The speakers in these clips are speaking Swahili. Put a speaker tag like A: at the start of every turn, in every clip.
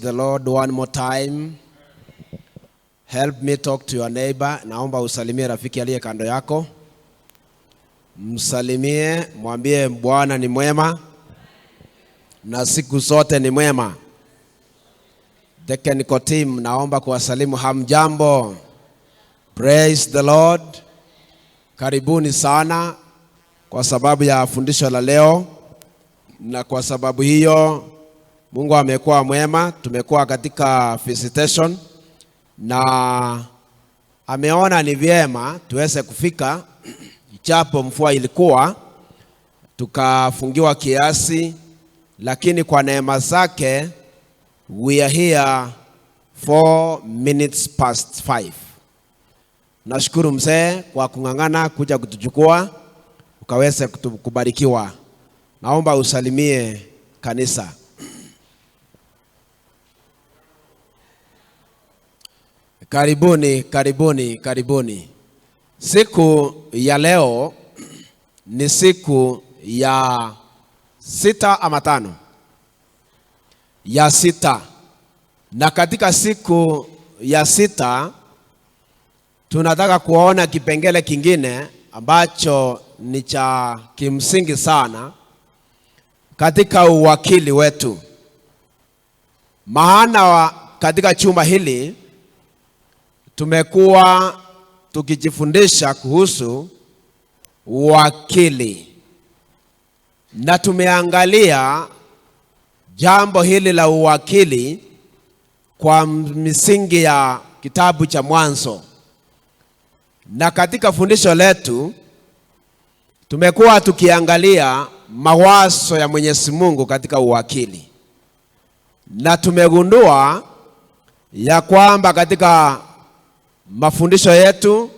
A: the Lord one more time. Help me talk to your neighbor. Naomba usalimie rafiki aliye kando yako. Msalimie, mwambie Bwana ni mwema na siku zote ni mwema. The Keniko team, naomba kuwasalimu hamjambo. Praise the Lord. Karibuni sana kwa sababu ya fundisho la leo. Na kwa sababu hiyo Mungu amekuwa mwema. Tumekuwa katika visitation na ameona ni vyema tuweze kufika japo mvua ilikuwa, tukafungiwa kiasi, lakini kwa neema zake we are here 4 minutes past 5. Nashukuru mzee kwa kung'ang'ana kuja kutuchukua ukaweze kubarikiwa. Naomba usalimie kanisa. Karibuni, karibuni, karibuni. Siku ya leo ni siku ya 6 ama 5? Ya 6. Na katika siku ya 6 tunataka kuona kipengele kingine ambacho ni cha kimsingi sana katika uwakili wetu. Maana katika chumba hili tumekuwa tukijifundisha kuhusu uwakili, na tumeangalia jambo hili la uwakili kwa misingi ya kitabu cha Mwanzo. Na katika fundisho letu tumekuwa tukiangalia mawazo ya Mwenyezi Mungu katika uwakili, na tumegundua ya kwamba katika mafundisho yetu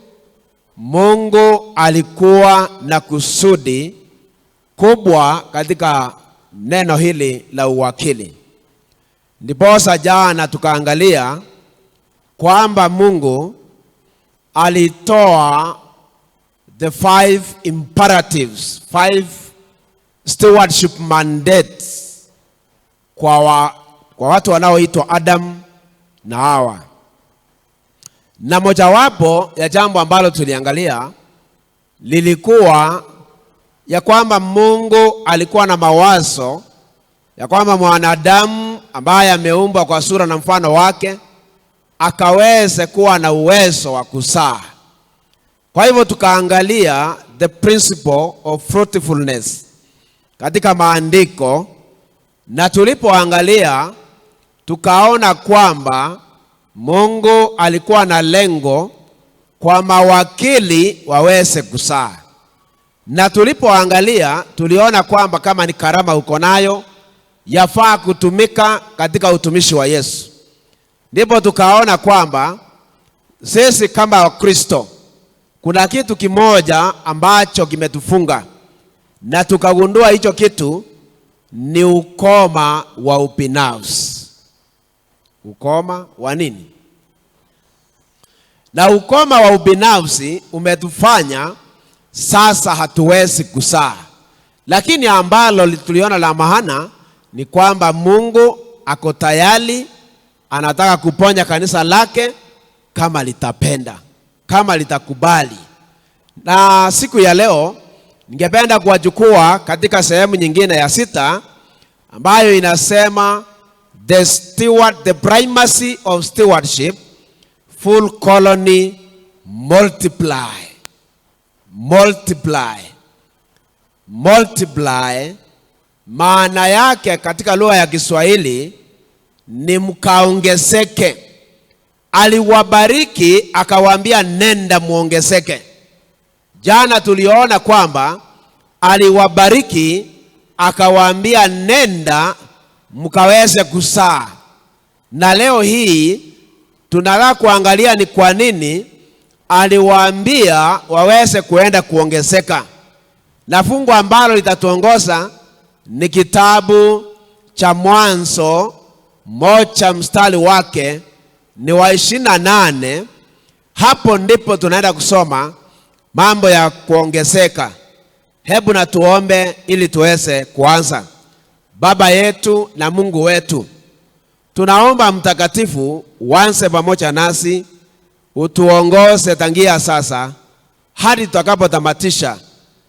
A: Mungu alikuwa na kusudi kubwa katika neno hili la uwakili. Ndiposa jana tukaangalia kwamba Mungu alitoa the 5 imperatives, 5 stewardship mandates kwa watu wanaoitwa Adam na Hawa. Na mojawapo ya jambo ambalo tuliangalia lilikuwa ya kwamba Mungu alikuwa na mawazo ya kwamba mwanadamu ambaye ameumbwa kwa sura na mfano wake akaweze kuwa na uwezo wa kuzaa. Kwa hivyo tukaangalia the principle of fruitfulness katika maandiko, na tulipoangalia tukaona kwamba Mungu alikuwa na lengo kwa mawakili waweze kuzaa. Na tulipoangalia tuliona kwamba kama ni karama uko nayo yafaa kutumika katika utumishi wa Yesu. Ndipo tukaona kwamba sisi kama Wakristo kuna kitu kimoja ambacho kimetufunga, na tukagundua hicho kitu ni ukoma wa ubinafsi. Ukoma wa nini? Na ukoma wa ubinafsi umetufanya sasa hatuwezi kuzaa. Lakini ambalo tuliona la maana ni kwamba Mungu ako tayari, anataka kuponya kanisa lake kama litapenda, kama litakubali. Na siku ya leo ningependa kuwachukua katika sehemu nyingine ya 6 ambayo inasema the primacy of stewardship, full colony, multiply. Multiply maana yake katika lugha ya Kiswahili ni mkaongezeke. Aliwabariki akawaambia nenda muongezeke. Jana tuliona kwamba aliwabariki akawaambia nenda mkaweze kuzaa. Na leo hii tunataka kuangalia ni kwa nini aliwaambia waweze kuenda kuongezeka. Na fungu ambalo litatuongoza ni kitabu cha Mwanzo 1 mstari wake ni wa 28. Hapo ndipo tunaenda kusoma mambo ya kuongezeka. Hebu na tuombe ili tuweze kuanza. Baba yetu na Mungu wetu, tunaomba Mtakatifu uanze pamoja nasi, utuongoze tangia sasa hadi tutakapotamatisha.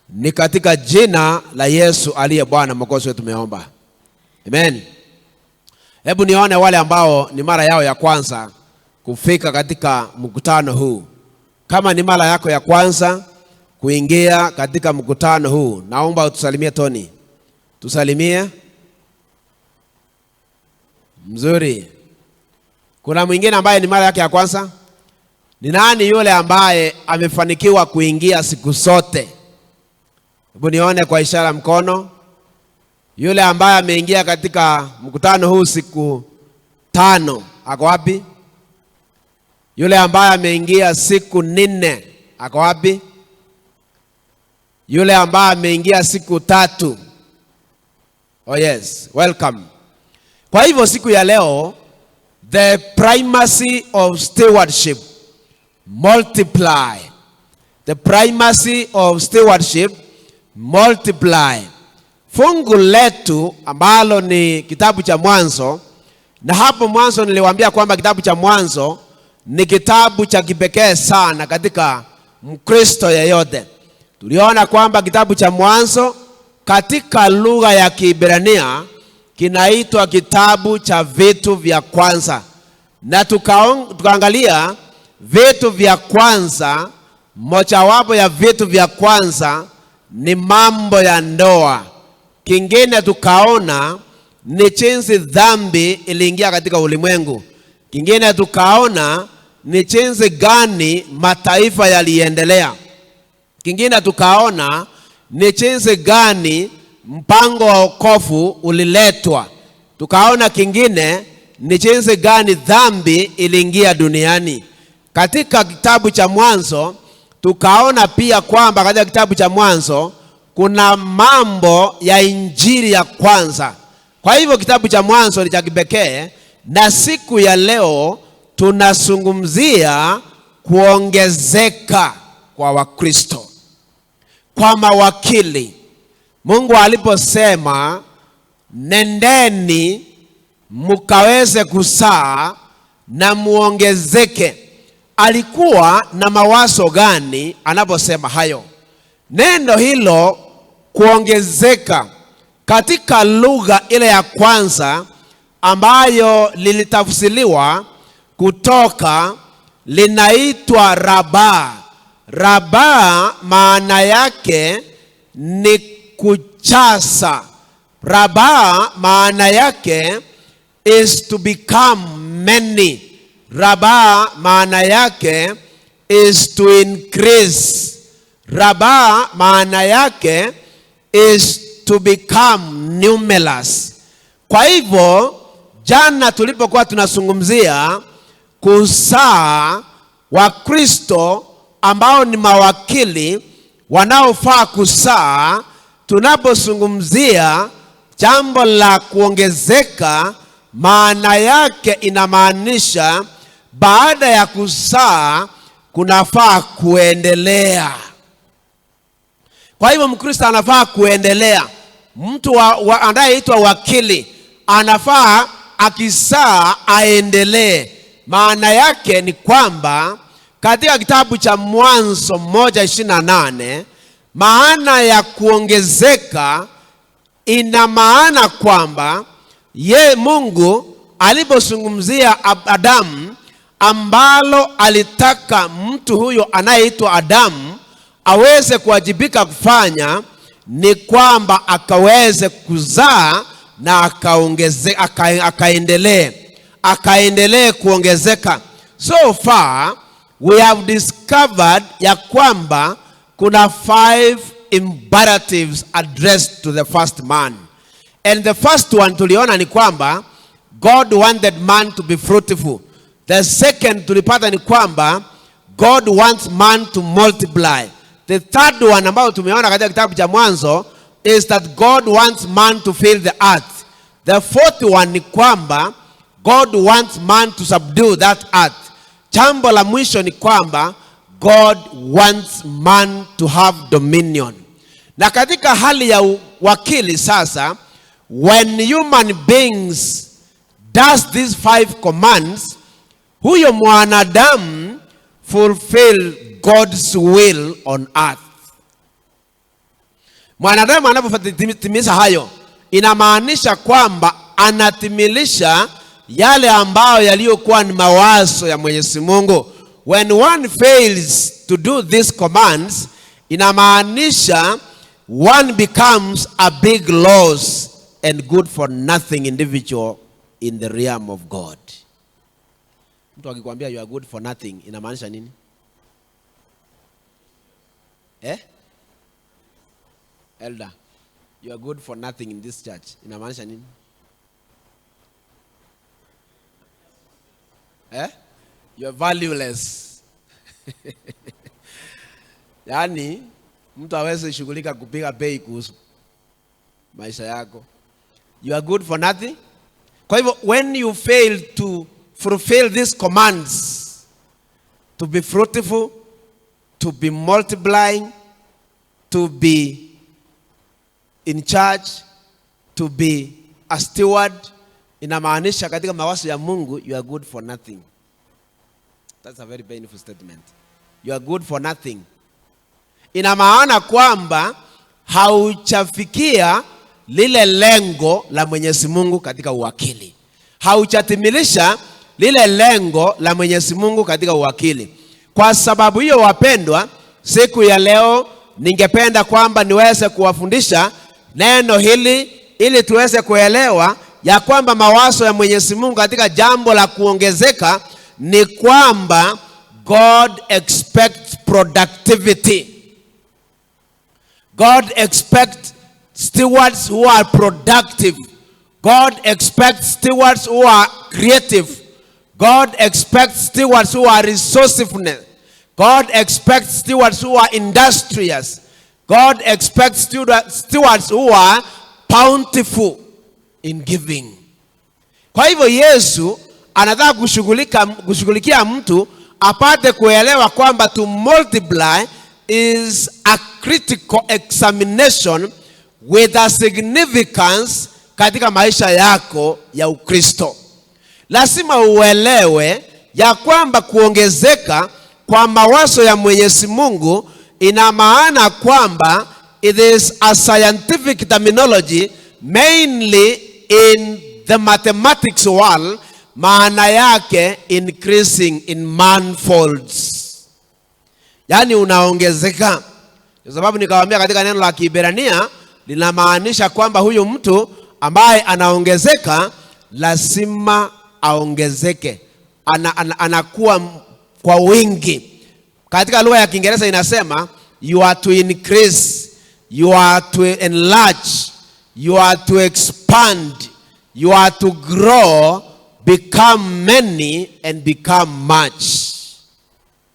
A: Ni katika jina la Yesu aliye Bwana Mwokozi wetu tumeomba. Amen. Hebu nione wale ambao ni mara yao ya kwanza kufika katika mkutano huu. Kama ni mara yako ya kwanza kuingia katika mkutano huu, naomba utusalimie Tony. Tusalimie. Mzuri. Kuna mwingine ambaye ni mara yake ya kwanza? Ni nani yule ambaye amefanikiwa kuingia siku zote? Hebu nione kwa ishara mkono. Yule ambaye ameingia katika mkutano huu siku 5, ako wapi? Yule ambaye ameingia siku 4, ako wapi? Yule ambaye ameingia siku 3. Oh yes, welcome. Kwa hivyo siku ya leo, the primacy of stewardship multiply. The primacy of stewardship multiply. Fungu letu ambalo ni kitabu cha Mwanzo, na hapo mwanzo niliwaambia kwamba kitabu cha Mwanzo ni kitabu cha kipekee sana katika Mkristo yeyote. Tuliona kwamba kitabu cha Mwanzo katika lugha ya Kiebrania kinaitwa kitabu cha vitu vya kwanza. Na tukaangalia vitu vya kwanza, mojawapo ya vitu vya kwanza ni mambo ya ndoa. Kingine tukaona ni jinsi dhambi iliingia katika ulimwengu. Kingine tukaona ni jinsi gani mataifa yaliendelea. Kingine tukaona ni jinsi gani mpango wa wokovu uliletwa. Tukaona kingine ni jinsi gani dhambi iliingia duniani. Katika kitabu cha Mwanzo tukaona pia kwamba katika kitabu cha Mwanzo kuna mambo ya injili ya kwanza. Kwa hivyo kitabu cha Mwanzo ni cha kipekee, na siku ya leo tunazungumzia kuongezeka kwa Wakristo, kwa mawakili. Mungu aliposema nendeni mkaweze kuzaa na muongezeke, alikuwa na mawazo gani anaposema hayo? Neno hilo kuongezeka katika lugha ile ya kwanza ambayo lilitafsiriwa kutoka linaitwa raba. Raba maana yake ni kuchasa. Raba maana yake is to become many. Raba maana yake is to increase. Raba maana yake is to become numerous. Kwa hivyo jana tulipokuwa tunazungumzia kuzaa Wakristo ambao ni mawakili wanaofaa kuzaa, tunapozungumzia jambo la kuongezeka, maana yake inamaanisha baada ya kuzaa kunafaa kuendelea. Kwa hivyo Mkristo anafaa kuendelea. Mtu anayeitwa wakili anafaa akizaa aendelee. Maana yake ni kwamba katika kitabu cha Mwanzo 1:28 maana ya kuongezeka ina maana kwamba Mungu alipozungumzia Adamu, ambalo alitaka mtu huyo anayeitwa Adamu aweze kuwajibika kufanya, ni kwamba akaweze kuzaa na akaendelee kuongezeka. So far we have discovered ya kwamba kuna 5 imperatives addressed to the first man. And the first one tuliona ni kwamba God wanted man to be fruitful. The second tulipata ni kwamba God wants man to multiply. The third one ambao tumeona katika kitabu cha Mwanzo is that God wants man to fill the earth. The fourth one ni kwamba God wants man to subdue that earth. Jambo la mwisho ni kwamba God wants man to have dominion. Na katika hali ya wakili sasa, when human beings does these 5 commands, huyo mwanadamu fulfill God's will on earth. Mwanadamu anapotimiza hayo, inamaanisha kwamba anatimilisha yale ambayo yaliyokuwa ni mawazo ya Mwenyezi Mungu. When one fails to do these commands, inamaanisha one becomes a big loss and good for nothing individual in the realm of God. Mtu akikwambia you are good for nothing, inamaanisha nini? Elder, you are good for nothing in this church, inamaanisha nini? You are valueless. Yani mtu hawezi shughulika kupiga bei kuhusu maisha yako. You are good for nothing. Kwa hivyo when you fail to fulfill these commands, to be fruitful, to be multiplying, to be in charge, to be a steward, inamaanisha katika mawazo ya Mungu you are good for nothing. That's a very painful statement. You are good for nothing. Ina maana kwamba hauchafikia lile lengo la Mwenyezi Mungu katika uwakili. Hauchatimilisha lile lengo la Mwenyezi Mungu katika uwakili. Kwa sababu hiyo, wapendwa, siku ya leo ningependa kwamba niweze kuwafundisha neno hili ili tuweze kuelewa ya kwamba mawazo ya Mwenyezi Mungu katika jambo la kuongezeka ni kwamba God expects productivity. God expects stewards who are productive. God expects stewards who are creative. God expects stewards who are resourceful. God expects stewards who are industrious. God expects stewards who are bountiful in giving. Kwa hivyo Yesu anataka kushughulikia mtu apate kuelewa kwamba to multiply is a critical examination with a significance katika maisha yako ya Ukristo. Lazima uelewe ya kwamba kuongezeka kwa mawazo ya Mwenyezi Mungu ina maana kwamba it is a scientific terminology mainly in the mathematics world. Maana yake increasing in manifolds, yani unaongezeka. Kwa sababu nikawaambia katika neno la Kiebrania linamaanisha kwamba huyu mtu ambaye anaongezeka lazima aongezeke, anakuwa kwa wingi. Katika lugha ya Kiingereza inasema you are to increase, you are to enlarge, you are to expand, you are to grow, become many and become much,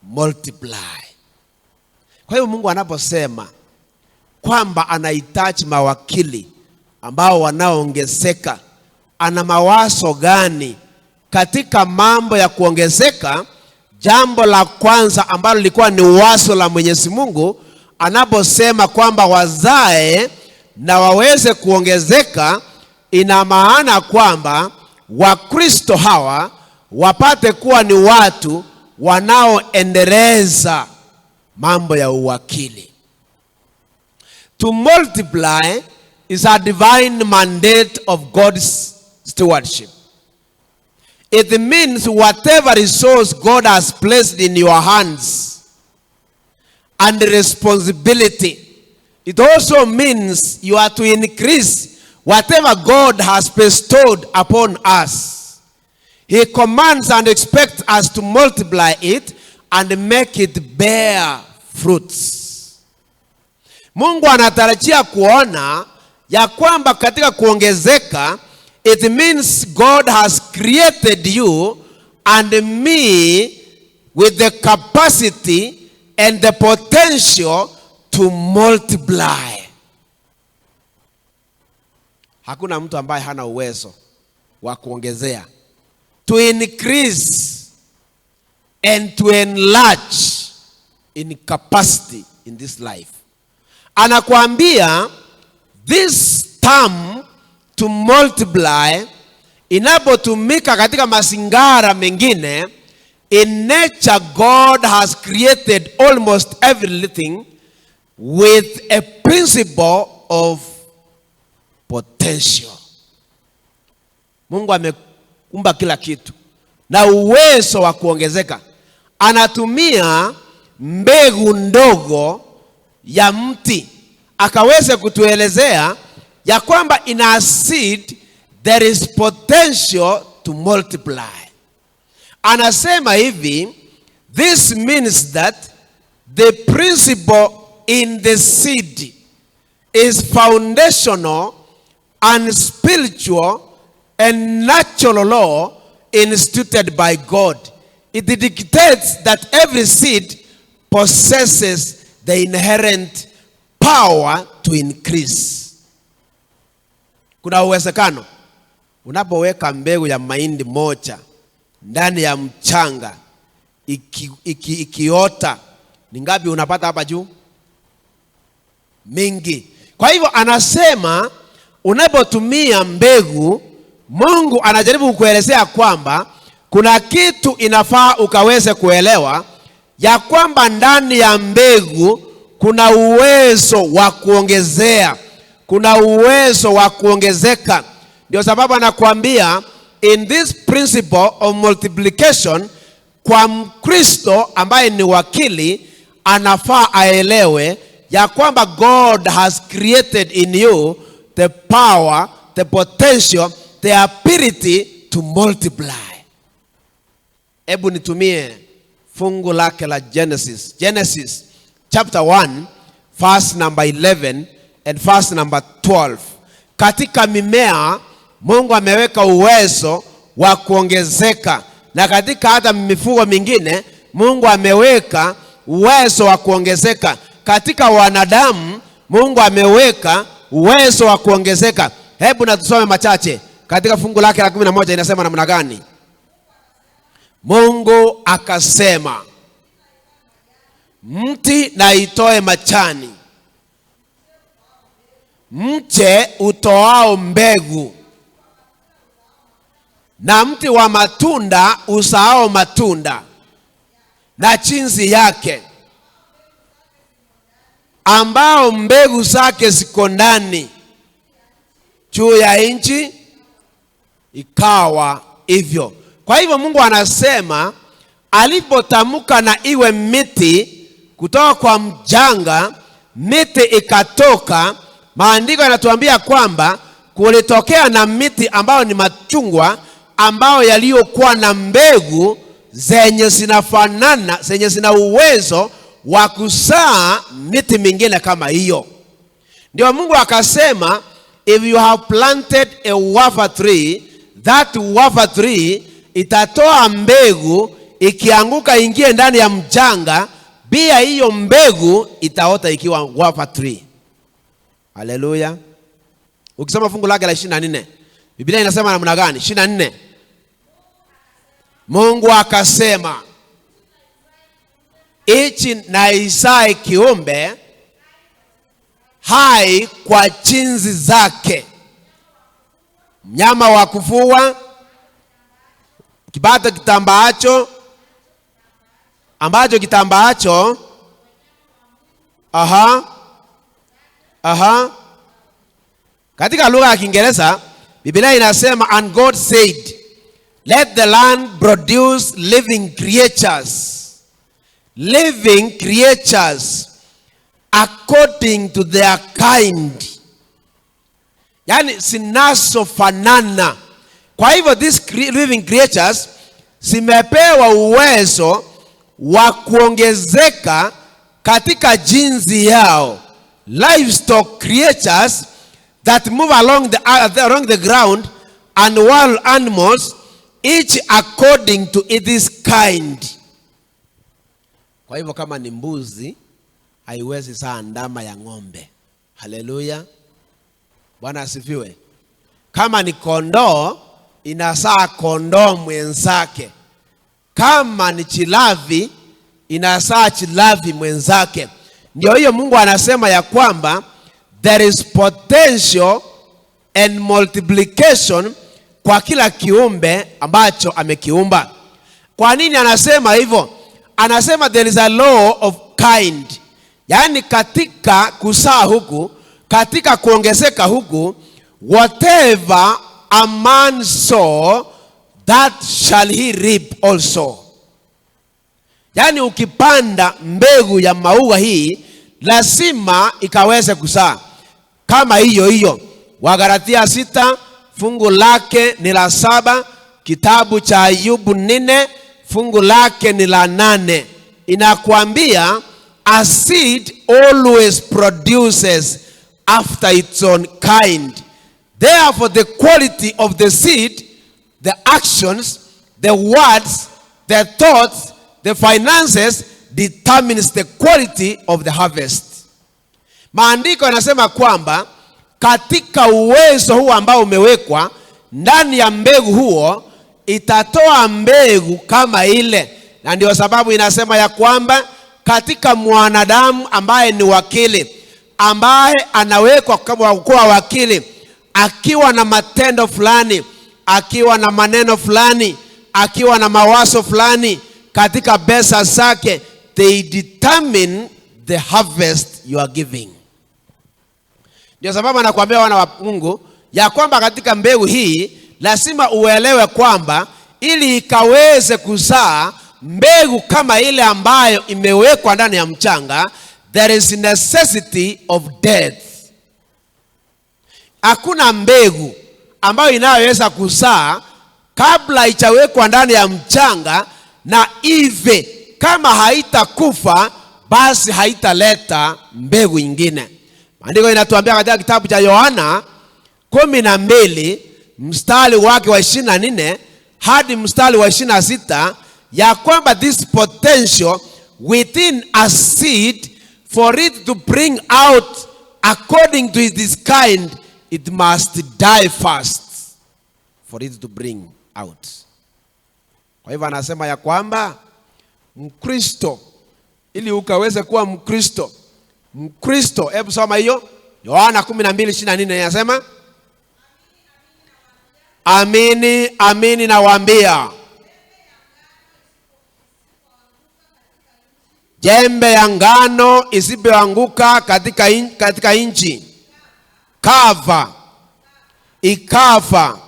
A: multiply. Kwa hiyo Mungu anaposema kwamba anahitaji mawakili ambao wanaoongezeka, ana mawazo gani katika mambo ya kuongezeka? Jambo la kwanza ambalo lilikuwa ni wazo la Mwenyezi Mungu anaposema kwamba wazae na waweze kuongezeka, ina maana kwamba Wakristo hawa wapate kuwa ni watu wanaoendeleza mambo ya uwakili. To multiply is a divine mandate of God's stewardship. It means whatever resource God has placed in your hands and responsibility. It also means you are to increase whatever God has bestowed upon us. He commands and expects us to multiply it and make it bear fruits. Mungu anatarajia kuona ya kwamba katika kuongezeka, it means God has created you and me with the capacity and the potential to multiply. Hakuna mtu ambaye hana uwezo wa kuongezea. To increase and to enlarge in capacity in this life. Anakuambia this term to multiply inapotumika katika mazingara mengine, in nature God has created almost everything with a principle of potential. Mungu ameumba kila kitu na uwezo wa kuongezeka. Anatumia mbegu ndogo ya mti akaweze kutuelezea ya kwamba in a seed there is potential to multiply. Anasema hivi, this means that the principle in the seed is foundational and spiritual and natural law instituted by God. It dictates that every seed possesses the inherent power to increase. Kuna uwezekano unapoweka mbegu ya mahindi moja ndani ya mchanga, ikiota, ni ngapi unapata hapa juu? Mingi. Kwa hivyo anasema unapotumia mbegu, Mungu anajaribu kukuelezea kwamba kuna kitu inafaa ukaweze kuelewa, ya kwamba ndani ya mbegu kuna uwezo wa kuongezea, kuna uwezo wa kuongezeka. Ndio sababu anakuambia in this principle of multiplication, kwa Mkristo ambaye ni wakili anafaa aelewe ya kwamba God has created in you the power, the potential, the ability to multiply. Hebu nitumie fungu lake la Genesis. Genesis chapter 1 verse number 11 and verse number 12. Katika mimea Mungu ameweka uwezo wa kuongezeka, na katika hata mifugo mingine Mungu ameweka uwezo wa kuongezeka. Katika wanadamu Mungu ameweka uwezo wa kuongezeka. Hebu na tusome machache katika fungu lake la 11. Inasema namna gani? Mungu akasema, mti na itoe machani, mche utoao mbegu, na mti wa matunda usaao matunda na chinzi yake, ambao mbegu zake ziko ndani juu ya nchi. Ikawa hivyo. Kwa hivyo Mungu anasema alipotamka na iwe miti kutoka kwa mjanga, miti ikatoka. Maandiko yanatuambia kwamba kulitokea na miti ambao ni machungwa, ambao yaliokuwa na mbegu zenye zinafanana, zenye zina uwezo wa kuzaa miti mingine kama hiyo. Ndio Mungu akasema, if you have planted a wafer tree, that wafer tree itatoa mbegu, ikianguka ingie ndani ya mjanga, pia hiyo mbegu itaota ikiwa wafer tree. Haleluya. Ukisoma fungu lake la 24, Biblia inasema namna gani? 24. Mungu akasema, ichi na isae kiumbe hai kwa chinzi zake, mnyama wa kufua, kibata kitambaacho, ambacho kitambaacho katika lugha ya Kiingereza Biblia inasema, and God said, let the land produce living creatures according to their kind, yani zinazofanana. Kwa hivyo these living creatures zimepewa uwezo wa kuongezeka katika jinsi yao. Livestock creatures that move along the ground, and wild animals, each according to its kind. Kwa hivyo kama ni mbuzi haiwezi saa ndama ya ng'ombe. Haleluya. Bwana asifiwe. Kama ni kondoo inasaa kondoo mwenzake. Kama ni chilavi inasaa chilavi mwenzake. Ndio hiyo Mungu anasema ya kwamba there is potential and multiplication kwa kila kiumbe ambacho amekiumba. Kwa nini anasema hivyo? Anasema there is a law of kind. Yaani katika kusaa huku, katika kuongezeka huku, whatever a man sow, that shall he reap also. Yaani ukipanda mbegu ya maua hii, lazima ikaweze kusaa kama hiyo. Wagalatia 6 fungu lake ni la 7, kitabu cha Ayubu 4 fungu lake ni la 8. Inakuambia a seed always produces after its own kind. Therefore the quality of the seed, the actions, the words, the thoughts, the finances determines the quality of the harvest. Maandiko yanasema kwamba katika uwezo huu ambao umewekwa ndani ya mbegu huo, itatoa mbegu kama ile. Na ndio sababu inasema ya kwamba katika mwanadamu ambaye ni wakili, ambaye anawekwa kama kuwa wakili, akiwa na matendo fulani, akiwa na maneno fulani, akiwa na mawazo fulani katika pesa zake, they determine the harvest you are giving. Ndio sababu anakuambia wana wa Mungu ya kwamba katika mbegu hii lazima uelewe kwamba ili ikaweze kuzaa mbegu kama ile ambayo imewekwa ndani ya mchanga, there is necessity of death. Hakuna mbegu ambayo inaweza kuzaa kabla ichawekwa ndani ya mchanga, na ive kama haitakufa basi haitaleta mbegu ingine. Maandiko inatuambia katika kitabu cha Yohana 12 mstari wake wa 24 hadi mstari wa 26 ya kwamba this potential within a seed, for it to bring out according to this kind, it must die first for it to bring out. Kwa hivyo anasema ya kwamba Mkristo, ili ukaweze kuwa Mkristo, hebu soma hiyo Yohana 12:24 inasema, amini amini nawaambia, jembe ya ngano isipoanguka katika nchi kava ikafa,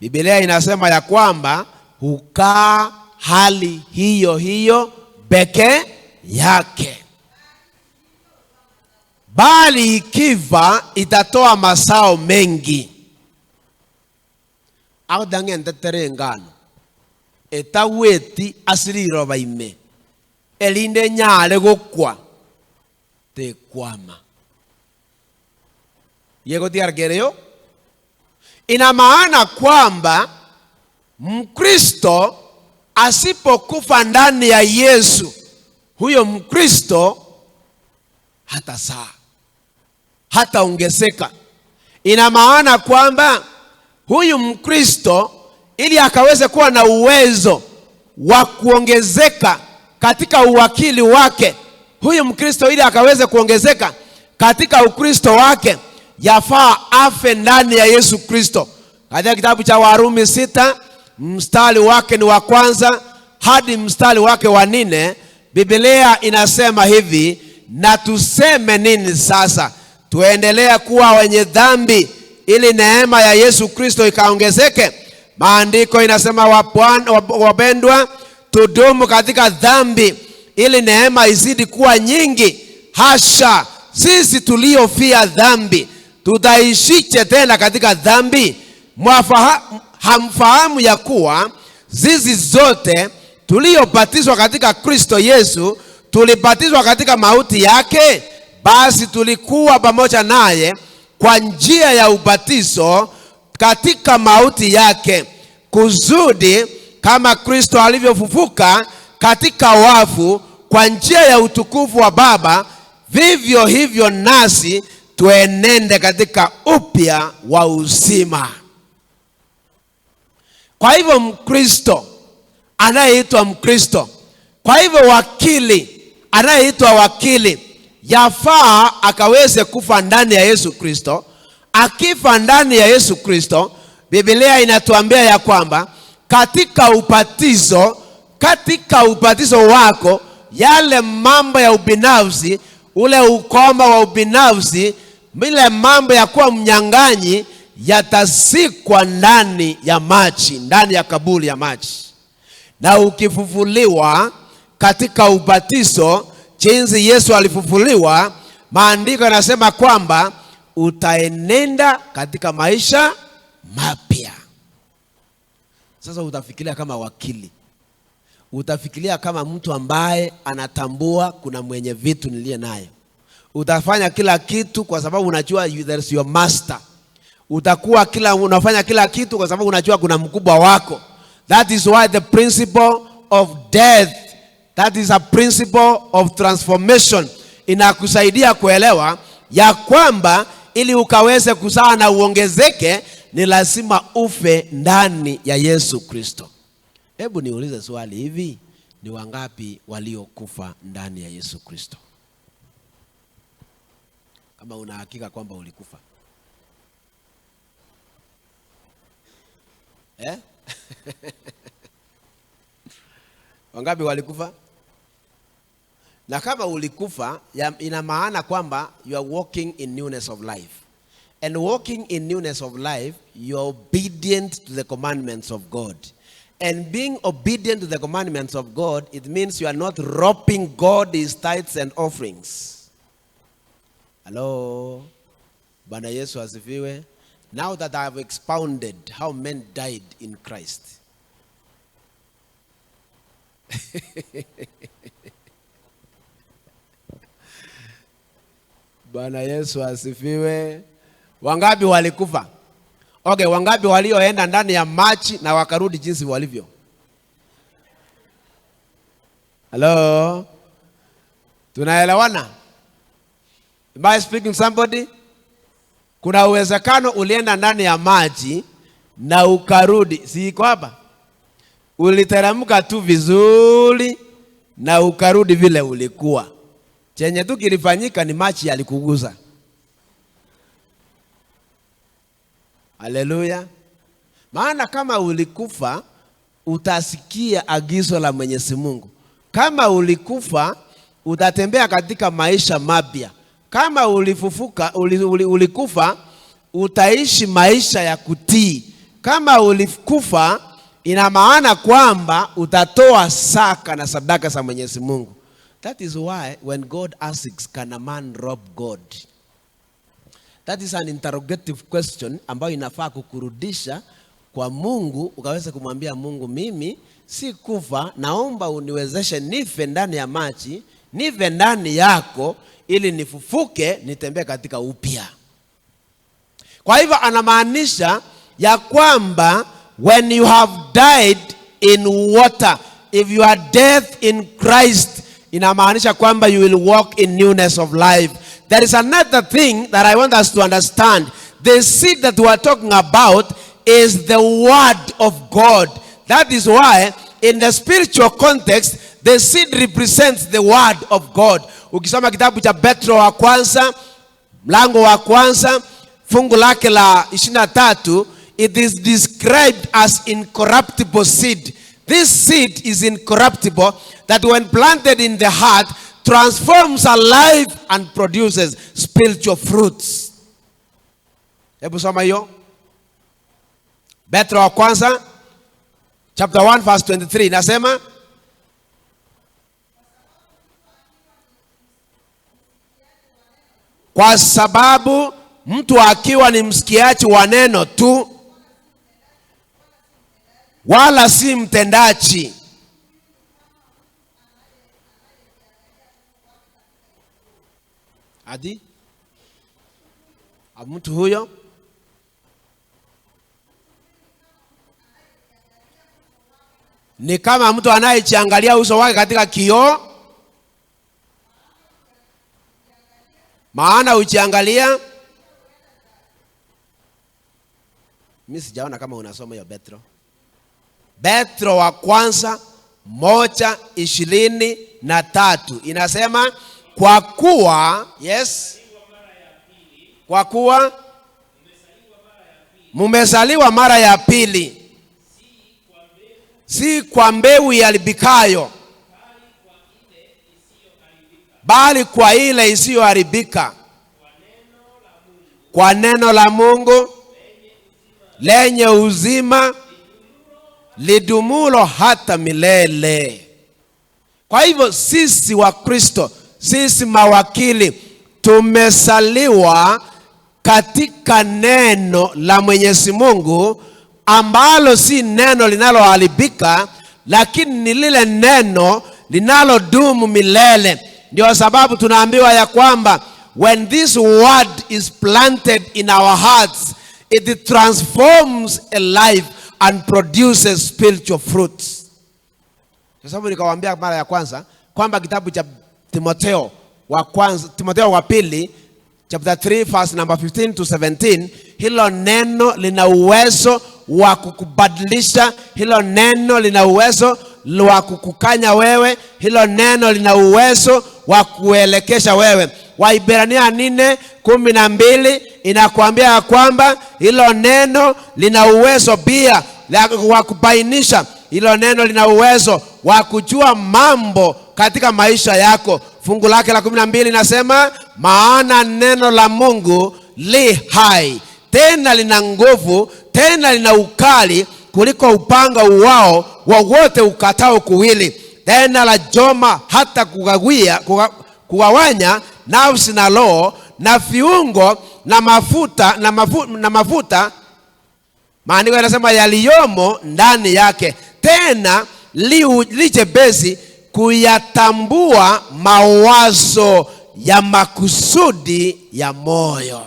A: Biblia inasema ya kwamba hukaa hali hiyo peke yake, bali ikiva itatoa mazao mengi. Au dange ntetere ngano etaweti asiriro baime elinde nyale gukwa tekwama yego tiargereyo. Ina maana kwamba Mkristo asipokufa ndani ya Yesu, huyo Mkristo hatazaa, hataongezeka. Ina maana kwamba huyu Mkristo ili akaweze kuwa na uwezo wa kuongezeka katika uwakili wake, huyu Mkristo ili akaweze kuongezeka katika Ukristo wake, yafaa afe ndani ya Yesu Kristo. Katika kitabu cha Warumi 6 mstari wake ni wa 1 hadi mstari wake wa 4, Biblia inasema hivi, na tuseme nini sasa? Tuendelee kuwa wenye dhambi ili neema ya Yesu Kristo ikaongezeke? Maandiko inasema wapendwa, tudumu katika dhambi ili neema izidi kuwa nyingi? Hasha! Sisi tuliofia dhambi tutaishiche tena katika dhambi? Hamfahamu ya kuwa sisi zote tuliobatizwa katika Kristo Yesu tulibatizwa katika mauti yake? Basi tulikuwa pamoja naye kwa njia ya ubatizo katika mauti yake, kusudi kama Kristo alivyofufuka katika wafu kwa njia ya utukufu wa Baba, vivyo hivyo nasi tuenende katika upya wa uzima. Kwa hivyo Mkristo anayeitwa Mkristo, kwa hivyo wakili anayeitwa wakili, yafaa akaweze kufa ndani ya Yesu Kristo, akifa ndani ya Yesu Kristo, Biblia inatuambia ya kwamba katika ubatizo wako, yale mambo ya ubinafsi, ule ukoma wa ubinafsi, ile mambo ya kuwa mnyang'anyi, yatasikwa ndani ya maji, ndani ya kaburi ya maji. Na ukifufuliwa katika ubatizo, jinsi Yesu alifufuliwa, maandiko yanasema kwamba utaenenda katika maisha mapya. Sasa utafikiria kama wakili, utafikiria kama mtu ambaye anatambua kuna mwenye vitu niliye nayo. Utafanya kila kitu kwa sababu unajua there's your master. Unafanya kila kitu kwa sababu unajua kuna mkubwa wako. That is why the principle of death, that is a principle of transformation, inakusaidia kuelewa ya kwamba ili ukaweze kuzaa na uongezeke, ni lazima ufe ndani ya Yesu Kristo. Hebu niulize swali hivi, ni wangapi waliokufa ndani ya Yesu Kristo? Kama una hakika kwamba ulikufa. Wangapi walikufa? Na kama ulikufa, ina maana kwamba you are walking in newness of life. And walking in newness of life, you are obedient to the commandments of God. And being obedient to the commandments of God, it means you are not robbing God his tithes and offerings. Hello? Bwana Yesu asifiwe. Now that I have expounded how men died in Christ. Bwana Yesu asifiwe. Wangapi walikufa? Okay, wangapi walioenda ndani ya maji na wakarudi jinsi walivyo? Hello? Tunaelewana? Am I speaking to somebody? Kuna uwezekano ulienda ndani ya maji na ukarudi. Si iko hapa? Uliteremka tu vizuri na ukarudi vile ulikuwa. Chenye tu kilifanyika ni maji yalikugusa. Haleluya. Maana kama ulikufa, utasikia agizo la Mwenyezi Mungu. Kama ulikufa, utatembea katika maisha mapya. Kama ulikufa, utaishi maisha ya kutii. Kama ulikufa, ina maana kwamba utatoa zaka na sadaka za Mwenyezi Mungu. That is why when God asks, can a man rob God? That is an interrogative question ambayo inafaa kukurudisha kwa Mungu, ukaweza kumwambia Mungu, mimi si kufa, naomba uniwezeshe nife ndani ya maji, nife ndani yako, ili nifufuke, nitembee katika upya. Kwa hivyo anamaanisha ya kwamba when you have died in water, if you are dead in Christ, inamaanisha kwamba you will walk in newness of life. There is another thing that I want us to understand. The seed that we are talking about is the word of God. That is why in the spiritual context, the seed represents the word of God. Ukisoma kitabu cha Petro wa kwanza, mlango wa kwanza, fungu lake la 23, it is described as incorruptible seed. This seed is incorruptible, that when planted in the heart, transforms our life and produces spiritual fruits. Hebu soma hiyo. Petro wa kwanza, chapter 1 verse 23, nasema, kwa sababu mtu akiwa ni msikiaji wa neno tu, wala si mtendaji, hadi mtu huyo ni kama mtu anayejiangalia uso wake katika kioo. Maana ujiangalia, mimi sijaona kama unasoma hiyo Petro. Petro wa kwanza 1:23 inasema, kwa kuwa, yes, kwa kuwa mumezaliwa mara ya pili, si kwa mbegu iharibikayo, bali kwa ile isiyoharibika, kwa neno la Mungu lenye uzima lidumulo hata milele. Kwa hivyo sisi wa Kristo, sisi mawakili, tumesaliwa katika neno la Mwenyezi Mungu, ambalo si neno linaloharibika, lakini ni lile neno linalodumu milele. Ndio sababu tunaambiwa ya kwamba when this word is planted in our hearts, it transforms a life and produces spiritual fruits. Kwa sababu nikawaambia mara ya kwanza kwamba kitabu cha Timotheo wa pili chapter 3 verse number 15 to 17, hilo neno lina uwezo wa kukubadilisha, hilo neno lina uwezo wa kukukanya wewe, hilo neno lina uwezo wa kuelekesha wewe. Waibrania 4:12 inakuambia ya kwamba hilo neno lina uwezo pia wa kubainisha, hilo neno lina uwezo wa kujua mambo katika maisha yako. Fungu lake la 12 linasema, maana neno la Mungu li hai, tena lina nguvu, tena lina ukali kuliko upanga uwao wowote ukatao kuwili, tena la joma hata kugawanya nafsi na roho na viungo na mafuta, maandiko yanasema yaliyomo ndani yake, tena li jepesi kuyatambua mawazo ya makusudi ya moyo.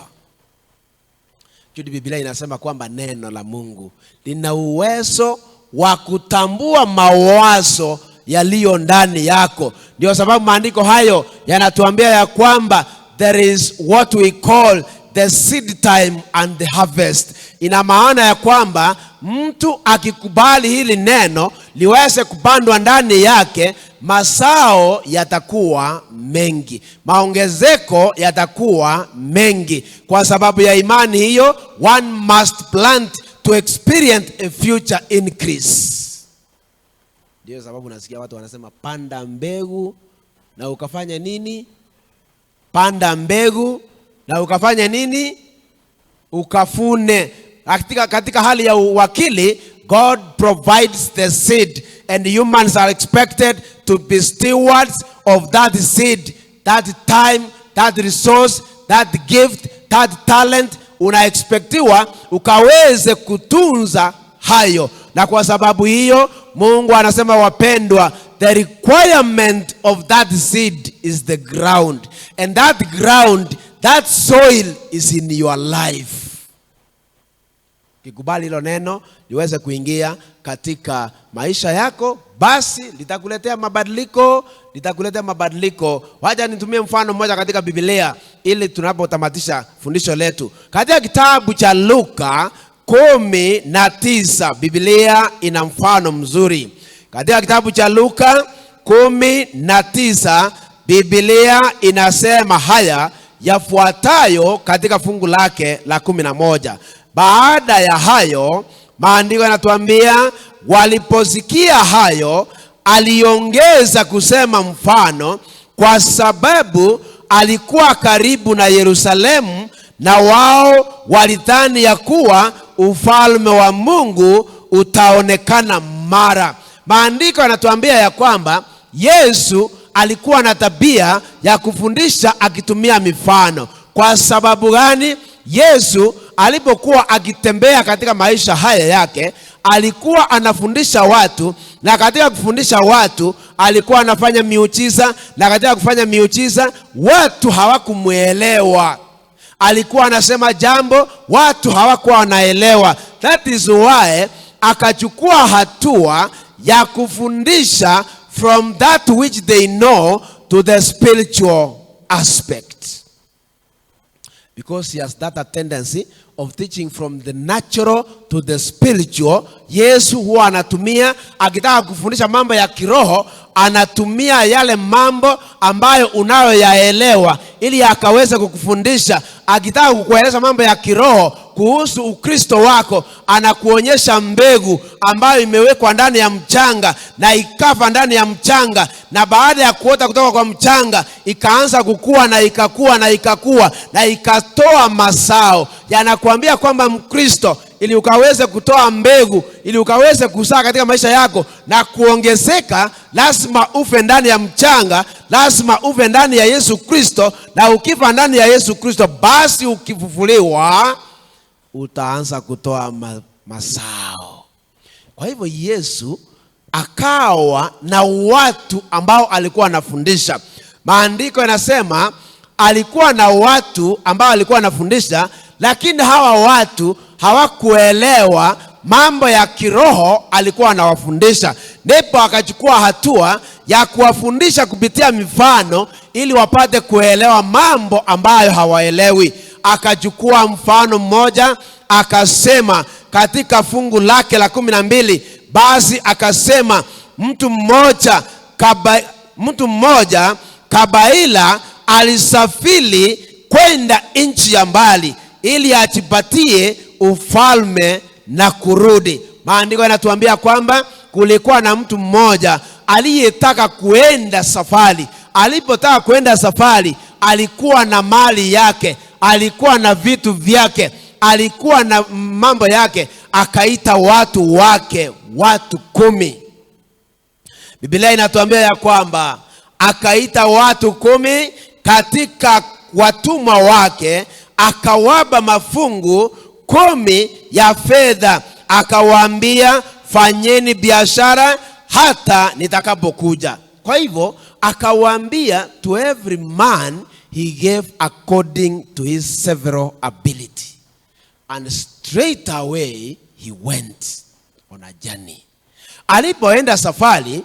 A: Biblia inasema kwamba neno la Mungu lina uwezo wa kutambua mawazo yaliyo ndani yako. Ndio sababu maandiko hayo yanatuambia ya kwamba there is what we call the seed time and the harvest. Ina maana ya kwamba mtu akikubali hili neno liweze kupandwa ndani yake, mazao yatakuwa mengi, maongezeko yatakuwa mengi. Kwa sababu ya imani hiyo, one must plant to experience a future increase. Ndio sababu nasikia watu wanasema panda mbegu na ukafanya nini? Panda mbegu na ukafanya nini? Ukafune. Katika hali ya uwakili, God provides the seed and humans are expected to be stewards of that seed, that time, that resource, that gift, that talent. Unaexpectiwa ukaweze kutunza hayo. Na kwa sababu hiyo Mungu anasema, wapendwa, the requirement of that seed is the ground, and that ground, that soil is in your life. Kikubali hilo neno liweze kuingia katika maisha yako, basi litakuletea mabadiliko. Wacha nitumie mfano mmoja katika Biblia ili tunapotamatisha fundisho letu. Katika kitabu cha Luka 19, Biblia ina mfano mzuri. Katika kitabu cha Luka 19, Biblia inasema haya yafuatayo katika fungu lake la 11. Baada ya hayo, maandiko yanatuambia, waliposikia hayo, aliongeza kusema mfano, kwa sababu alikuwa karibu na Yerusalemu, na wao walidhani ya kuwa ufalme wa Mungu utaonekana mara. Maandiko yanatuambia ya kwamba Yesu alikuwa na tabia ya kufundisha akitumia mifano. Kwa sababu gani? Yesu alipokuwa akitembea katika maisha haya yake, alikuwa anafundisha watu, na katika kufundisha watu alikuwa anafanya miujiza, na katika kufanya miujiza watu hawakumuelewa. Alikuwa anasema jambo, watu hawakuwa wanaelewa. That is why akachukua hatua ya kufundisha from that which they know to the spiritual aspect. Because he has that tendency of teaching from the natural to the spiritual. Yesu huwa anatumia, akitaka kufundisha mambo ya kiroho, anatumia yale mambo ambayo unayoyaelewa ili akaweze kukufundisha. Akitaka kukueleza mambo ya kiroho kuhusu Ukristo wako, anakuonyesha mbegu ambayo imewekwa ndani ya mchanga na ikafa ndani ya mchanga, na baada ya kuota kutoka kwa mchanga ikaanza kukua na ikakua na ikakua na ikatoa mazao. Yanakuambia kwamba Mkristo, ili ukaweze kutoa mbegu, ili ukaweze kuzaa katika maisha yako na kuongezeka, lazima ufe ndani ya mchanga, lazima ufe ndani ya Yesu Kristo, na ukifa ndani ya Yesu Kristo, basi ukifufuliwa utaanza kutoa mazao. Kwa hivyo Yesu akawa na watu ambao alikuwa anafundisha. Maandiko yanasema alikuwa na watu ambao alikuwa anafundisha, lakini hawa watu hawakuelewa mambo ya kiroho alikuwa anawafundisha. Ndipo akachukua hatua ya kuwafundisha kupitia mifano ili wapate kuelewa mambo ambayo hawaelewi. Akachukua mfano mmoja akasema katika fungu lake la 12, basi akasema mtu mmoja kabaila alisafiri kwenda nchi ya mbali ili ajipatie ufalme na kurudi. Maandiko yanatuambia kwamba kulikuwa na mtu mmoja aliyetaka kuenda safari. Alipotaka kuenda safari, alikuwa na mali yake, alikuwa na vitu vyake, alikuwa na mambo yake. Akaita watu wake, watu 10. Biblia inatuambia ya kwamba akaita watu 10 katika watumwa wake, akawapa mafungu 10 ya fedha, akawaambia fanyeni biashara hata nitakapokuja. Kwa hivyo akawaambia, to every man he gave according to his several ability, and straight away he went on a journey. Alipoenda safari,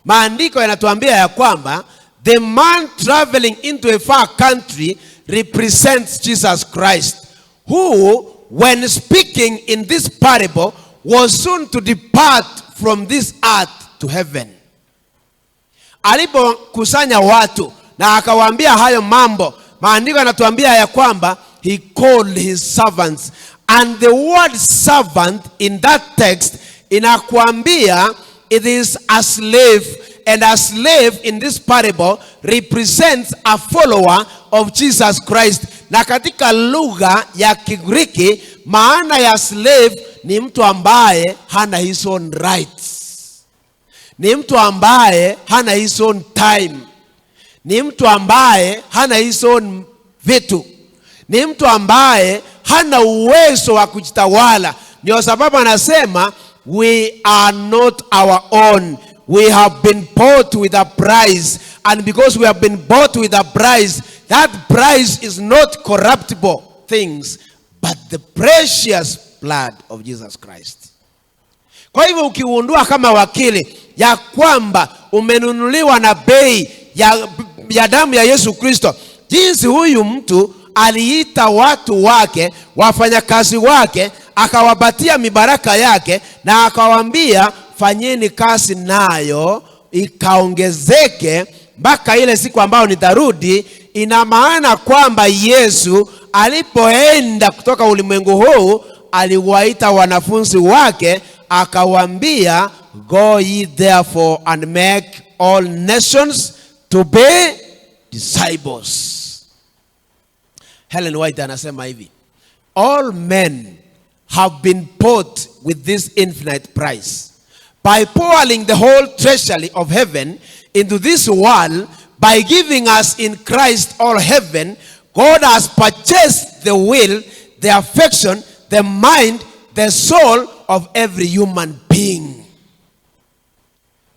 A: maandiko yanatuambia ya kwamba the man traveling into a far country represents Jesus Christ, who when speaking in this parable was soon to depart from this earth to heaven. Alipokusanya watu na akawaambia hayo mambo, maandiko yanatuambia ya kwamba he called his servants, and the word servant in that text inakuambia it is a slave, and a slave in this parable represents a follower of Jesus Christ. Na katika lugha ya Kigiriki, maana ya slave ni mtu ambaye hana his own rights, ni mtu ambaye hana his own time, ni mtu ambaye hana his own vitu, ni mtu ambaye hana uwezo wa kujitawala. Ndio sababu anasema we are not our own, we have been bought with a price, and because we have been bought with a price, that price is not corruptible things, but the precious blood of Jesus Christ. Kwa hivyo ukiundua kama wakili ya kwamba umenunuliwa na bei ya damu ya Yesu Kristo, jinsi huyu mtu aliita watu wake, wafanyakazi wake, akawapatia mibaraka yake na akawaambia fanyeni kazi nayo ikaongezeke mpaka ile siku ambayo nitarudi. Ina maana kwamba Yesu alipoenda kutoka ulimwengu huu, aliwaita wanafunzi wake akawaambia, go ye therefore and make all nations to be disciples. Helen White anasema hivi, all men have been bought with this infinite price. By pouring the whole treasury of heaven into this world, by giving us in Christ all heaven, God has purchased the will, the affection, the mind, the soul of every human being.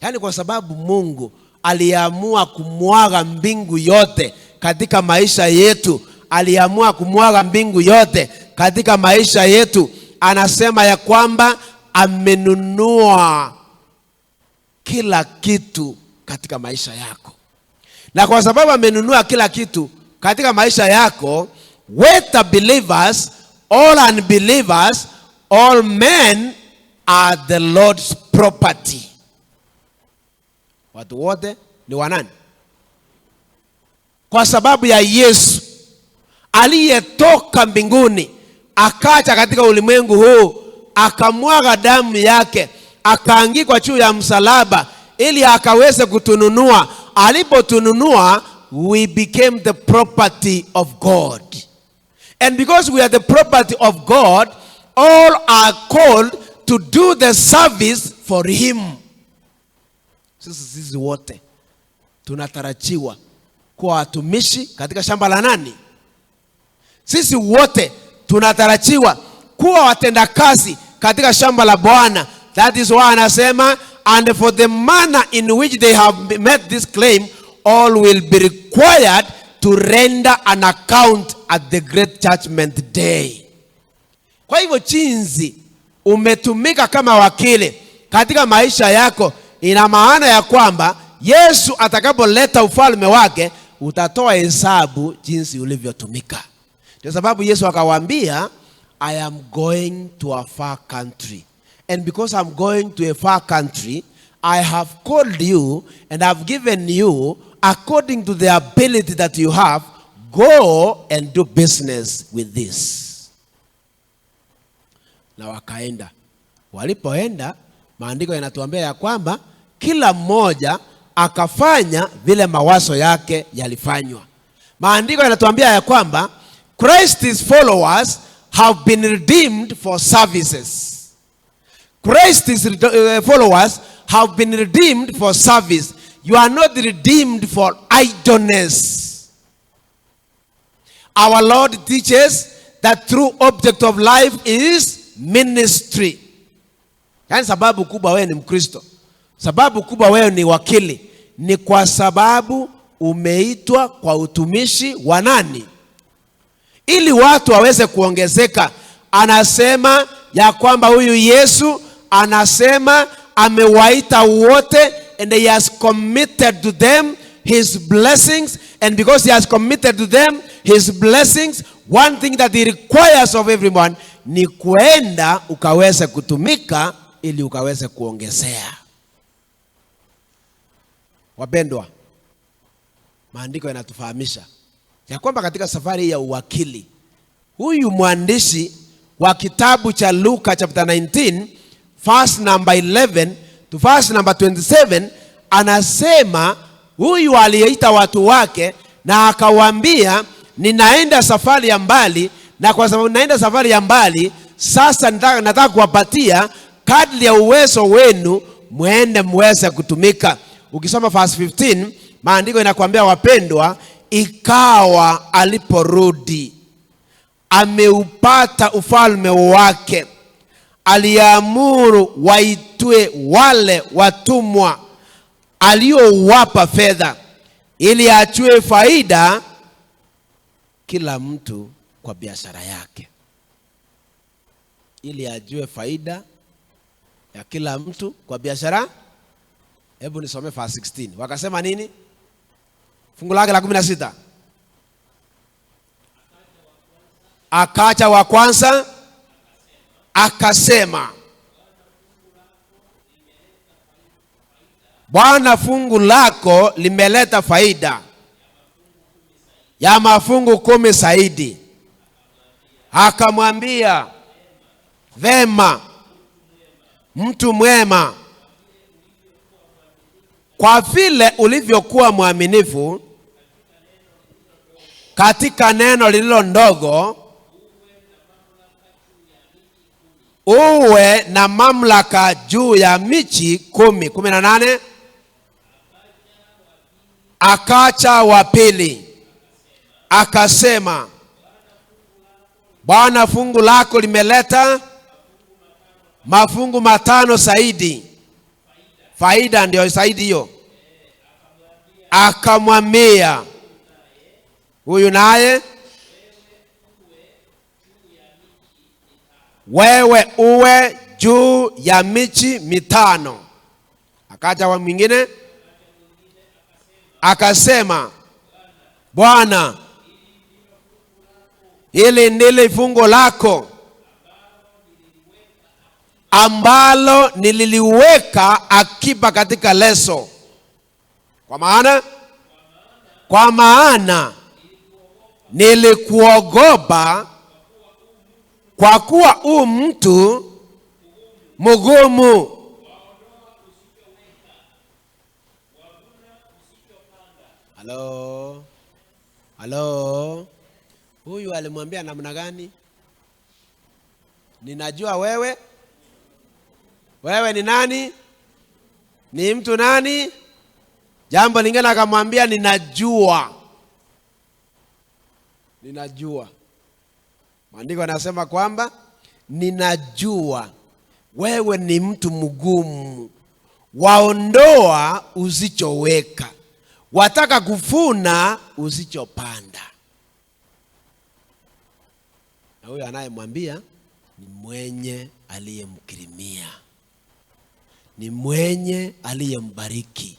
A: Yani kwa sababu Mungu aliamua kumwaga mbingu yote katika maisha yetu, aliamua kumwaga mbingu yote katika maisha yetu, anasema ya kwamba amenunua kila kitu katika maisha yako. Na kwa sababu amenunua kila kitu katika maisha yako, whether believers or unbelievers, all men are the Lord's property. Watu wote ni wanani? Kwa sababu ya Yesu aliyetoka mbinguni akaja katika ulimwengu huu, akamwaga damu yake, akaangikwa juu ya msalaba ili akaweze kutununua. Alipotununua, we became the property of God. And because we are the property of God, all are called to do the service for him. Sisi wote tunatarajiwa kuwa watumishi katika shamba la nani? Sisi wote tunatarajiwa kuwa watendakazi katika shamba la Bwana. That is why anasema, and for the manner in which they have met this claim, all will be required to render an account at the great judgment day. Kwa hivyo jinsi umetumika kama wakili katika maisha yako, ina maana ya kwamba Yesu atakapoleta ufalme wake, utatoa hesabu jinsi ulivyotumika. Ndio sababu Yesu akawaambia, I am going to a far country. And because I'm going to a far country, I have called you and I've given you according to the ability that you have. Go and do business with this. Na wakaenda. Walipoenda, maandiko yanatuambia ya kwamba kila mmoja akafanya vile mawazo yake yalifanywa. Maandiko yanatuambia ya kwamba Christ's followers have been redeemed for services. Christ's followers have been redeemed for service. You are not redeemed for idleness. Our Lord teaches that true object of life is ministry. Yani sababu kubwa wewe ni Mkristo, sababu kubwa wewe ni wakili, ni kwa sababu umeitwa kwa utumishi wa nani? Ili watu waweze kuongezeka. Anasema ya kwamba huyu Yesu anasema amewaita wote, and he has committed to them his blessings, and because he has committed to them his blessings, one thing that he requires of everyone ni kuenda ukaweze kutumika ili ukaweze kuongezea. Wapendwa, maandiko yanatufahamisha ya kwamba katika safari ya uwakili, huyu mwandishi wa kitabu cha Luka chapter 19 verse number 11 to verse number 27 anasema huyu aliyeita watu wake na akawaambia, ninaenda safari ya mbali, na kwa sababu ninaenda safari ya mbali, sasa nataka kuwapatia kadri ya uwezo wenu, muende muweze kutumika. Ukisoma verse 15, maandiko inakwambia, wapendwa, ikawa aliporudi ameupata ufalme wake, aliamuru waitwe wale watumwa aliowapa fedha, ili achue faida kila mtu kwa biashara yake. Ili ajue faida ya kila mtu kwa biashara. Hebu nisome verse 16. Wakasema nini? Fungu lake la 16. Akaja wa kwanza akasema, Bwana, fungu lako limeleta faida ya mafungu 10 zaidi. Akamwambia, vema mtu mwema, kwa vile ulivyokuwa mwaminifu katika neno lililo ndogo, uwe na mamlaka juu ya miji 10. 18. Akaja wa pili akasema, Bwana, fungu lako limeleta mafungu 5 zaidi. Faida ndio zaidi hiyo. Akamwambia huyu naye, wewe uwe juu ya miji 5. Akaja wa mwingine akasema, Bwana, hili ndilo fungu lako ambalo nililiweka akiba katika leso. Kwa maana nilikuogopa, kwa kuwa huu mtu mgumu. Halo. Huyu alimwambia namna gani? Ninajua wewe ni nani? Ni mtu nani? Jambo lingine akamwambia ninajua. Maandiko yanasema kwamba ninajua wewe ni mtu mgumu, waondoa usichoweka, wataka kuvuna usichopanda. Na huyo anayemwambia ni mwenye aliyemkirimia, ni mwenye aliyembariki,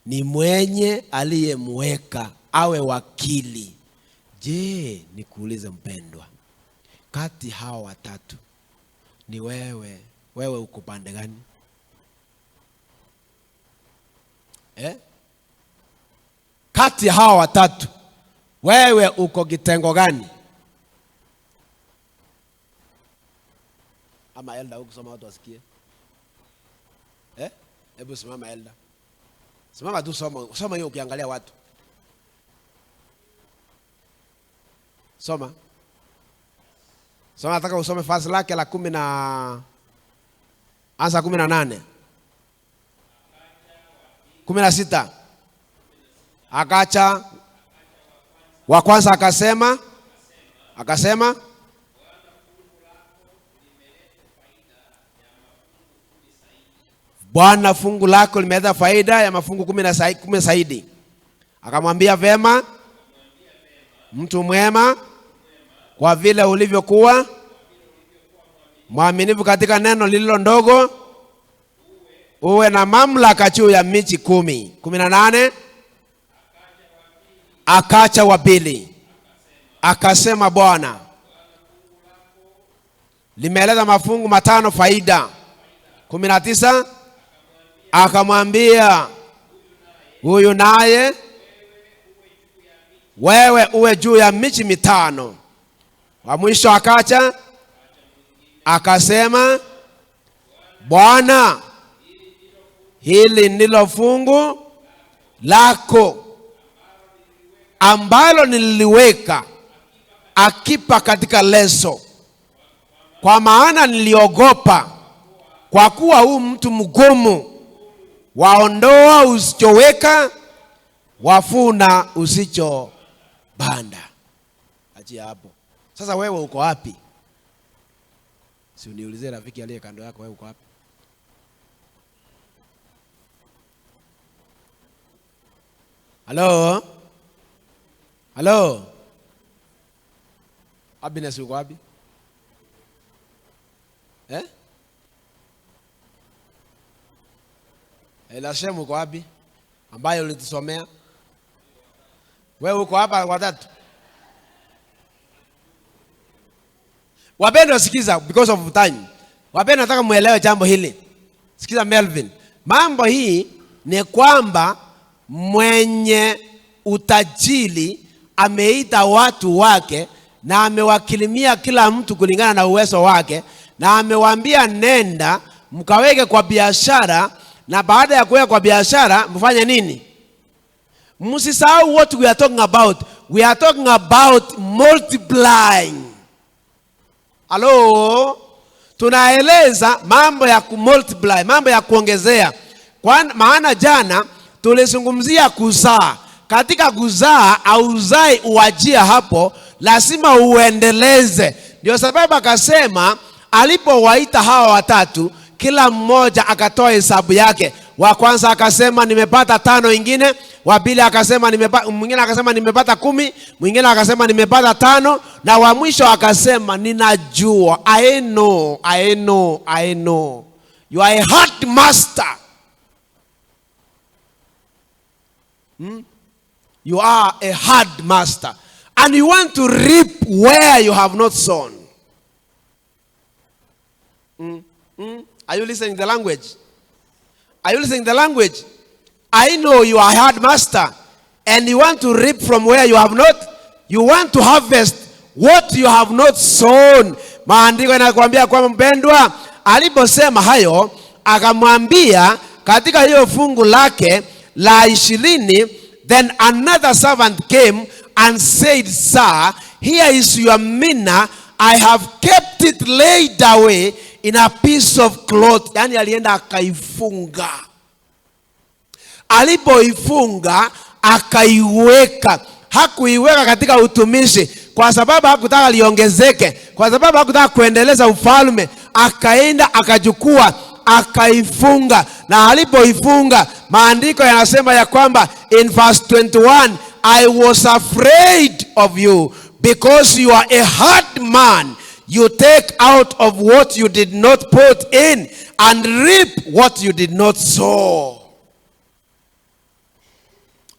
A: ni mwenye aliyemweka awe wakili. Je, nikuulize mpendwa, kati hawa watatu ni wewe uko pande gani? Kati hawa watatu wewe uko kitengo gani? Ama Elda ukusoma watu wasikie. Hebu simama Elda. Simama tu, soma hiyo ukiangalia watu. Soma, nataka usome vazi lake la 10 anza 18. 16. Akacha wa kwanza akasema Bwana, fungu lako limeleta faida ya mafungu 10 zaidi. Akamwambia vema, mtu mwema, kwa vile ulivyokuwa mwaminifu katika neno lililo ndogo, uwe na mamlaka juu ya miji 10. 18. Akacha wa pili akasema, Bwana, limeleta mafungu 5 faida. 19. Akamwambia huyu naye, wewe uwe juu ya miji 5. Wa mwisho akacha akasema, Bwana, hili ndilo fungu lako ambalo nililiweka akiba katika leso, kwa maana niliogopa, kwa kuwa huu mtu mgumu, waondoa usichoweka, wafuna usichopanda. Achia hapo. Sasa wewe uko wapi? Si uniulize rafiki aliye kando yako, wewe uko wapi? Halo. Happiness uko wapi? Elashemu uko wapi? Ambayo ulitusomea. Wewe uko hapa watatu. Wapendwa, sikiza, because of time. Wapendwa, nataka muelewe jambo hili. Sikiza Melvin. Mambo hii ni kwamba mwenye utajiri ameita watu wake na amewakilimia kila mtu kulingana na uwezo wake, na amewaambia nenda mkaweke kwa biashara, na baada ya kuweka kwa biashara mfanye nini? Msisahau what we are talking about. We are talking about multiplying. Hello? Tunaeleza mambo ya kumultiply, mambo ya kuongezea. Kwa maana jana tulizungumzia kuzaa. Katika kuzaa auzai uajia hapo, lazima uendeleze. Ndio sababu akasema alipowaita hawa watatu, kila mmoja akatoa hesabu yake. Wa kwanza akasema nimepata 5 ingine, wa pili akasema mwingine akasema nimepata 10, mwingine akasema nimepata 5, na wa mwisho akasema ninajua. I know. You are a hard master. You are a hard master, and you want to reap where you have not sown. Are you listening to the language? I know you are a hard master, and you want to reap from where you have not. You want to harvest what you have not sown, maandiko yanakuambia kwamba mpendwa, aliposema hayo akamwambia katika hiyo fungu lake la 20, then another servant came and said, Sir, here is your mina. I have kept it laid away in a piece of cloth. Yani alienda akaifunga. Alipoifunga akaiweka. Hakuiweka katika utumishi kwa sababu hakutaka liongezeke, kwa sababu hakutaka kuendeleza ufalme. Akaenda akachukua akaifunga, na alipoifunga maandiko yanasema ya kwamba in verse 21, I was afraid of you because you are a hard man. You take out of what you did not put in and reap what you did not sow.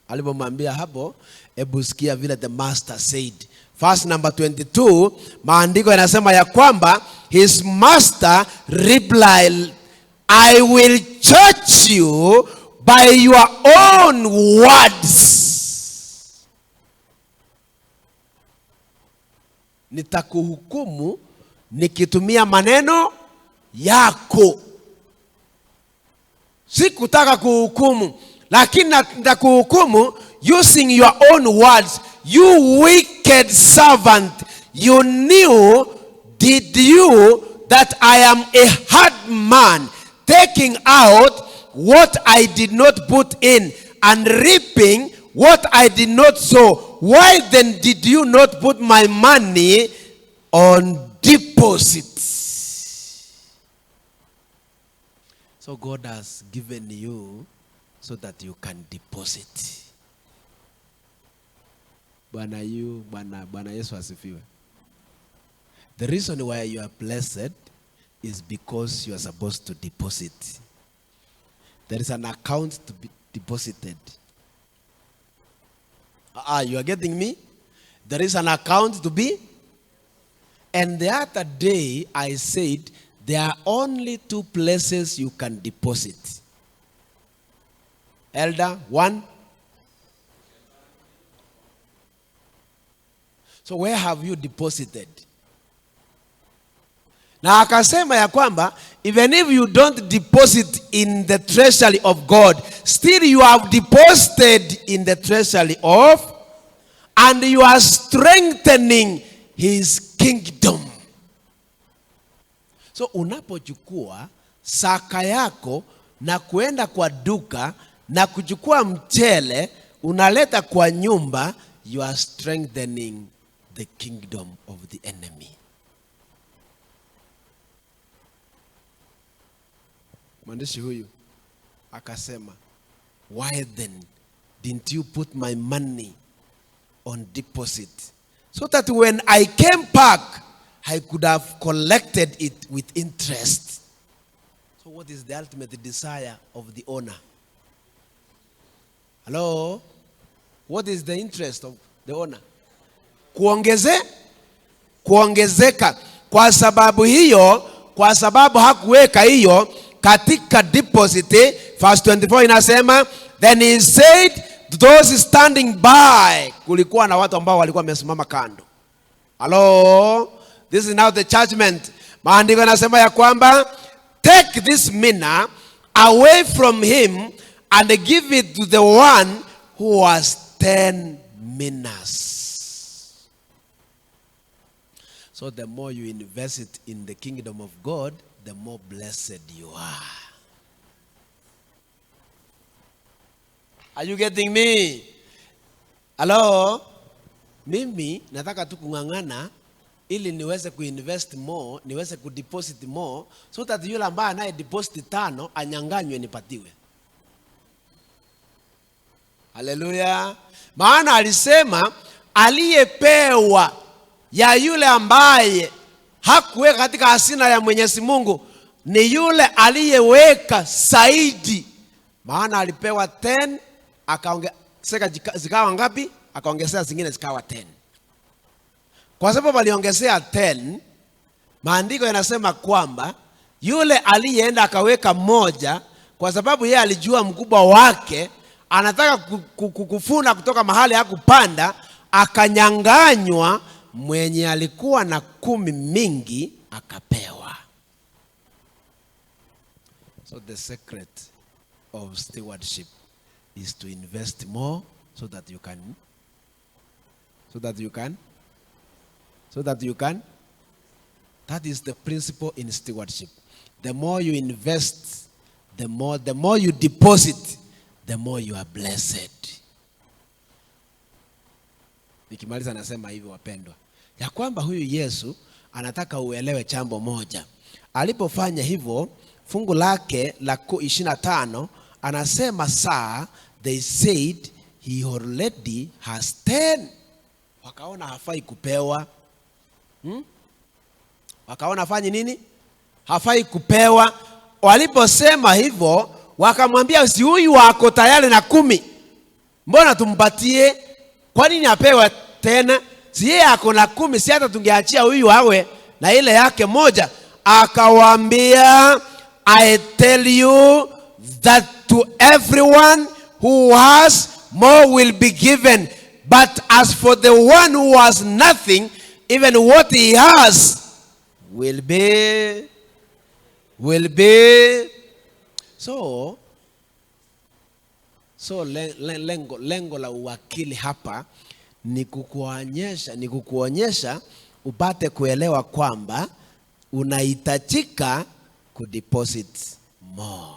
A: Alipomwambia hapo, hebu sikia vile the master said. Verse number 22, maandiko yanasema ya kwamba his master replied, I will judge you by your own words. Nitakuhukumu nikitumia maneno yako. Sikutaka kuhukumu, lakini nitakuhukumu using your own words. You wicked servant, you knew, did you, that I am a hard man, taking out what I did not put in and reaping what I did not sow. Why then did you not put my money on deposit? So God has given you so that you can deposit. Bwana Yesu asifiwe. The reason why you are blessed is because you are supposed to deposit. There is an account to be deposited. You are getting me? There is an account to be. And the other day I said there are only 2 places you can deposit. Elder, 1. So where have you deposited? Na akasema ya kwamba even if you don't deposit in the treasury of God, still you have deposited in the treasury of, and you are strengthening his kingdom. So unapochukua saka yako na kuenda kwa duka na kuchukua mchele unaleta kwa nyumba, you are strengthening the kingdom of the enemy. Mwandishi huyu akasema, why then didn't you put my money on deposit, so that when I came back I could have collected it with interest? So what is the ultimate desire of the owner? Hello? What is the interest of the owner? Kuongezeka. Kwa sababu hiyo, kwa sababu hakuweka hiyo katika deposit, verse 24 inasema, then he said to those standing by. Kulikuwa na watu ambao walikuwa wamesimama kando. Hello? This is now the judgment. Maandiko yanasema ya kwamba, take this mina away from him and give it to the one who has 10 minas. So the more you invest it in the kingdom of God, the more blessed you are. Are you getting me? Hello? Mimi nataka tu kung'ang'ana ili niweze kuinvest more, niweze kudeposit more, so that yule ambaye anaye deposit 5 anyanganywe nipatiwe. Haleluya. Maana alisema aliyepewa ya yule ambaye hakuweka katika hazina ya Mwenyezi Mungu ni yule aliyeweka zaidi. Maana alipewa 10, akaongezeka zikawa ngapi? Akaongezea zingine zikawa 10. Kwa sababu aliongezea 10, maandiko yanasema kwamba yule aliyeenda akaweka moja, kwa sababu yeye alijua mkubwa wake anataka kukufuna kutoka mahali hakupanda, akanyanganywa mwenye alikuwa na 10 mingi akapewa. So the secret of stewardship is to invest more so that you can. That is the principle in stewardship. The more you invest, the more you deposit, the more you are blessed. Nikimaliza nasema hivi wapendwa, ya kwamba huyu Yesu anataka uelewe jambo moja. Alipofanya hivyo, fungu lake la 25 anasema they said he already has 10. Wakaona hafai kupewa. Wakaona afanye nini? Hafai kupewa. Waliposema hivyo, wakamwambia si huyu wako tayari na 10. Mbona tumpatie? Kwa nini apewe tena? Si yeye ako na 10, si hata tungeachia huyu awe na ile yake moja. Akawaambia, I tell you that to everyone who has, more will be given. But as for the one who has nothing, even what he has will be. So lengo la uwakili hapa ni kukuonyesha upate kuelewa kwamba unahitajika kudeposit more.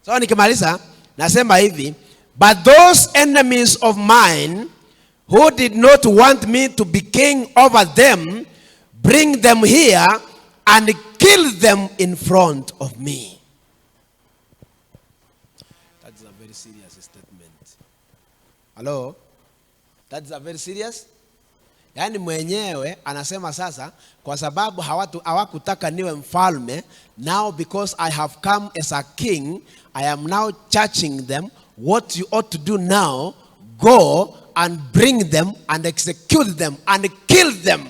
A: So nikimaliza nasema hivi, but those enemies of mine who did not want me to be king over them, bring them here and kill them in front of me. That's a very serious statement. Hello? That's a very serious? Yaani mwenyewe anasema sasa, kwa sababu hawakutaka niwe mfalme, now because I have come as a king, I am now charging them, what you ought to do now, go and bring them and execute them and kill them.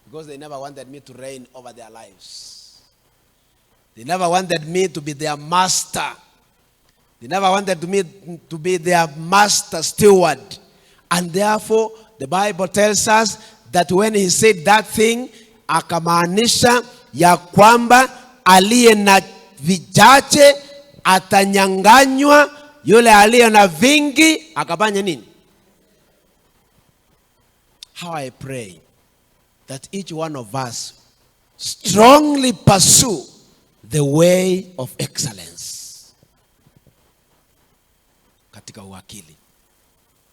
A: Because they never wanted me to reign over their lives. They never wanted me to be their master. They never wanted me to be their master steward. And therefore, the Bible tells us that when he said that thing, akamaanisha ya kwamba aliye na vichache atanyanganywa, yule aliye na vingi akafanya nini? How I pray that each one of us strongly pursue the way of excellence katika uwakili.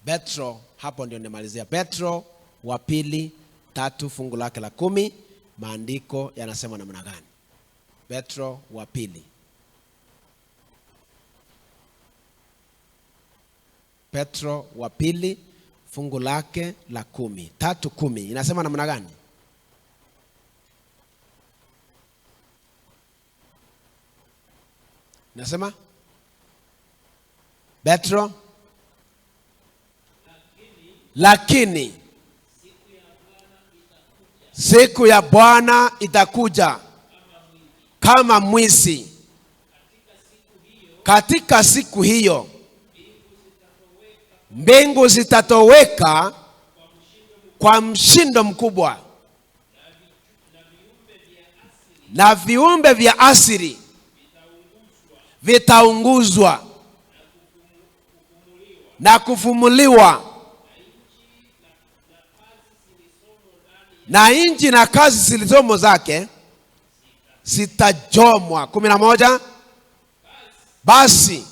A: Petro, hapo ndio nimalizia. Petro wa pili 3 fungu lake la 10, maandiko yanasema namna gani? Petro wa pili. Petro wa pili fungu lake la 10, 3:10 inasema namna gani? Nasema Petro, lakini siku ya Bwana itakuja kama mwizi. Katika siku hiyo mbingu zitatoweka kwa mshindo mkubwa, na viumbe vya asili vitaunguzwa na kufumuliwa, na nchi na kazi zilizomo zake zitajomwa. 11, basi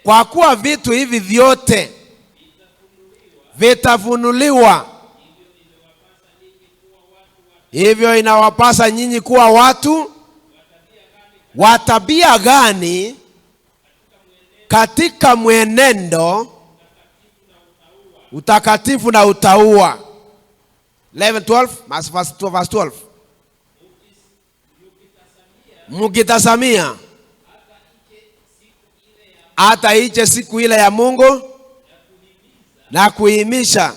A: kwa kuwa vitu hivi vyote vitafunuliwa, hivyo inawapasa nyinyi kuwa watu wa tabia gani katika mwenendo utakatifu na utauwa. 11:12, verse 12. Mukitasamia hata ije siku ile ya Mungu na kuimisha,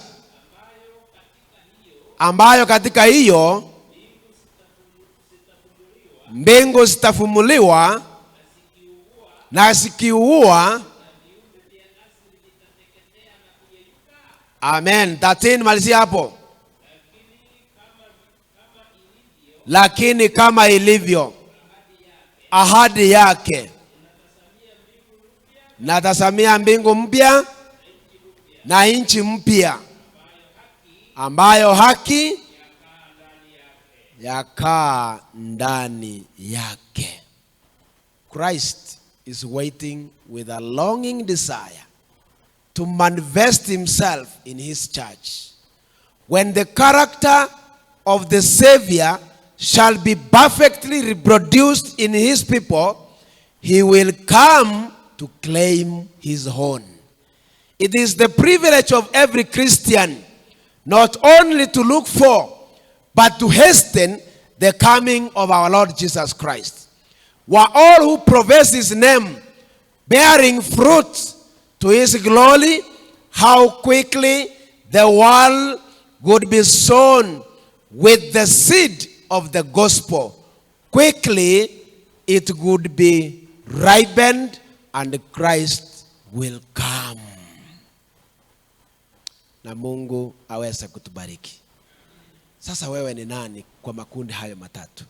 A: ambayo katika hiyo mbingu zitafumuliwa na zikiua. Amen. 13 malizia hapo. Lakini kama ilivyo ahadi yake, natazamia mbingu mpya na nchi mpya ambayo haki yakaa ndani yake. Christ is waiting with a longing desire to manifest himself in his church. When the character of the Savior shall be perfectly reproduced in his people, he will come to claim his own. It is the privilege of every Christian not only to look for, but to hasten the coming of our Lord Jesus Christ. Were all who profess his name bearing fruit to his glory, how quickly the world would be sown with the seed of the gospel. Quickly it would be ripened and Christ will come. Na Mungu aweze kutubariki. Sasa wewe ni nani kwa makundi hayo matatu?